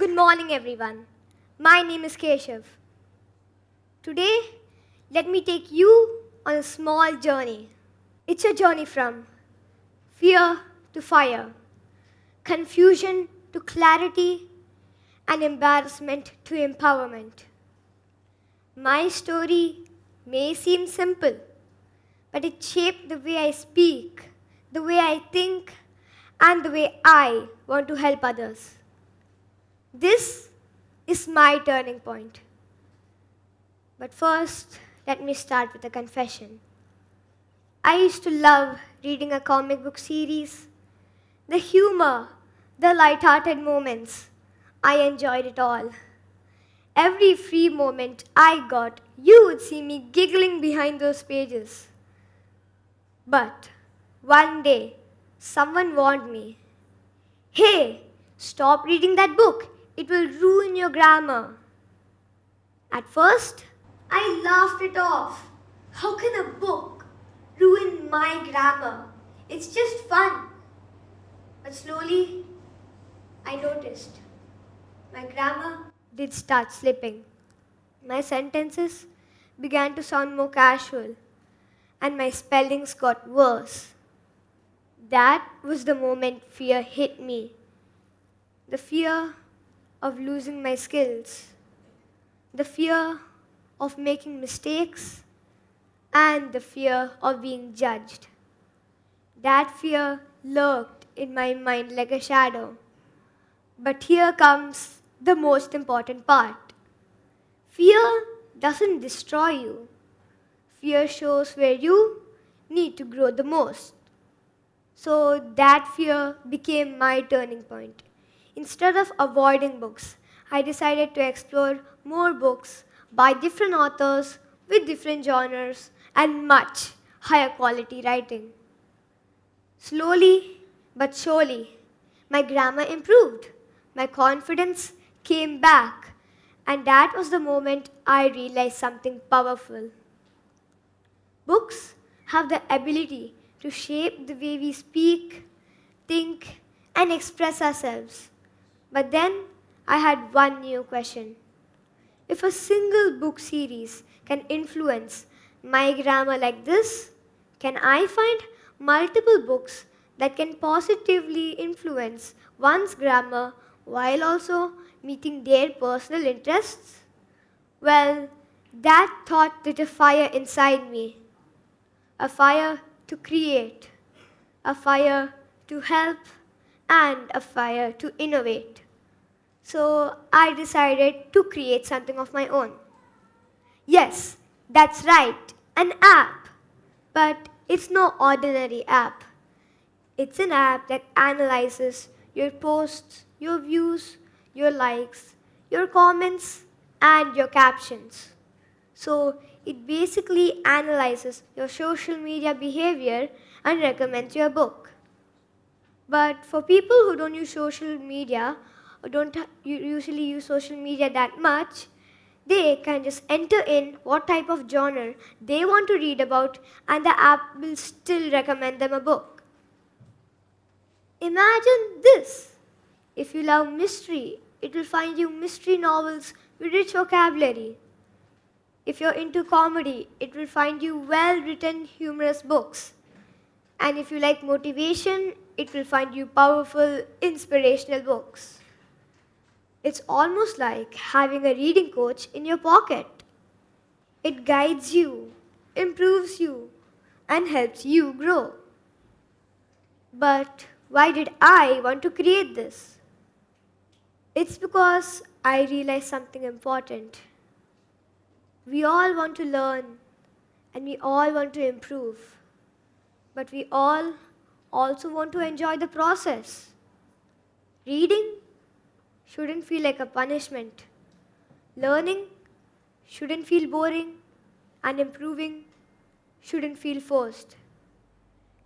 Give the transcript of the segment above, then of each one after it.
Good morning, everyone. My name is Keshav. Today, let me take you on a small journey. It's a journey from fear to fire, confusion to clarity, and embarrassment to empowerment. My story may seem simple, but it shaped the way I speak, the way I think, and the way I want to help others. This is my turning point. But first, let me start with a confession. I used to love reading a comic book series. The humor, the light-hearted moments, I enjoyed it all. Every free moment I got, you would see me giggling behind those pages. But one day, someone warned me, "Hey, stop reading that book. It will ruin your grammar." At first, I laughed it off. How can a book ruin my grammar? It's just fun. But slowly, I noticed my grammar did start slipping. My sentences began to sound more casual, and my spellings got worse. That was the moment fear hit me. The fear of losing my skills, the fear of making mistakes, and the fear of being judged. That fear lurked in my mind like a shadow. But here comes the most important part. Fear doesn't destroy you. Fear shows where you need to grow the most. So that fear became my turning point. Instead of avoiding books, I decided to explore more books by different authors with different genres and much higher quality writing. Slowly but surely, my grammar improved, my confidence came back, and that was the moment I realized something powerful. Books have the ability to shape the way we speak, think, and express ourselves. But then I had one new question. If a single book series can influence my grammar like this, can I find multiple books that can positively influence one's grammar while also meeting their personal interests? Well, that thought lit a fire inside me. A fire to create, a fire to help, and a fire to innovate. So I decided to create something of my own. Yes, that's right, an app. But it's no ordinary app. It's an app that analyzes your posts, your views, your likes, your comments, and your captions. So it basically analyzes your social media behavior and recommends your book. But for people who don't use social media or don't usually use social media that much, they can just enter in what type of genre they want to read about, and the app will still recommend them a book. Imagine this. If you love mystery, it will find you mystery novels with rich vocabulary. If you're into comedy, it will find you well-written, humorous books. And if you like motivation, it will find you powerful, inspirational books. It's almost like having a reading coach in your pocket. It guides you, improves you, and helps you grow. But why did I want to create this? It's because I realized something important. We all want to learn, and we all want to improve. But we all also want to enjoy the process. Reading shouldn't feel like a punishment. Learning shouldn't feel boring, and improving shouldn't feel forced.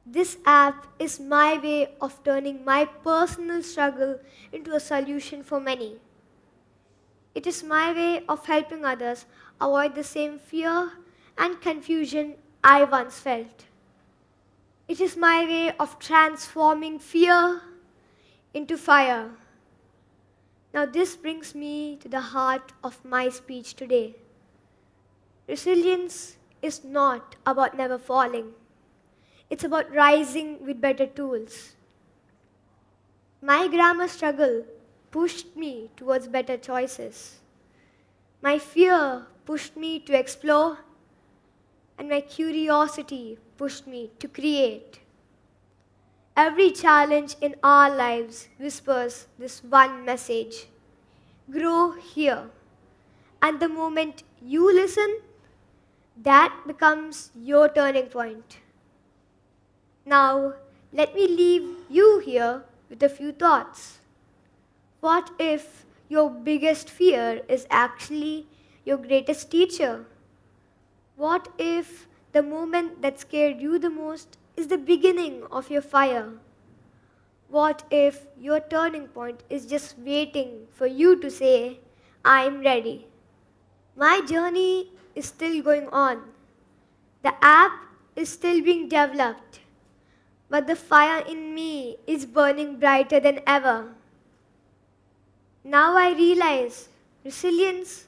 This app is my way of turning my personal struggle into a solution for many. It is my way of helping others avoid the same fear and confusion I once felt. It is my way of transforming fear into fire. Now, this brings me to the heart of my speech today. Resilience is not about never falling. It's about rising with better tools. My grammar struggle pushed me towards better choices. My fear pushed me to explore, and my curiosity pushed me to create. Every challenge in our lives whispers this one message: grow here. And the moment you listen, that becomes your turning point. Now, let me leave you here with a few thoughts. What if your biggest fear is actually your greatest teacher? What if the moment that scared you the most is the beginning of your fire? What if your turning point is just waiting for you to say, I'm ready? My journey is still going on. The app is still being developed, but the fire in me is burning brighter than ever. Now I realize resilience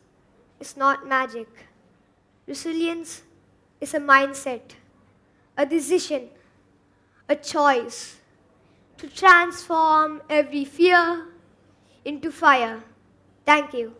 is not magic. Resilience is a mindset, a decision, a choice to transform every fear into fire. Thank you.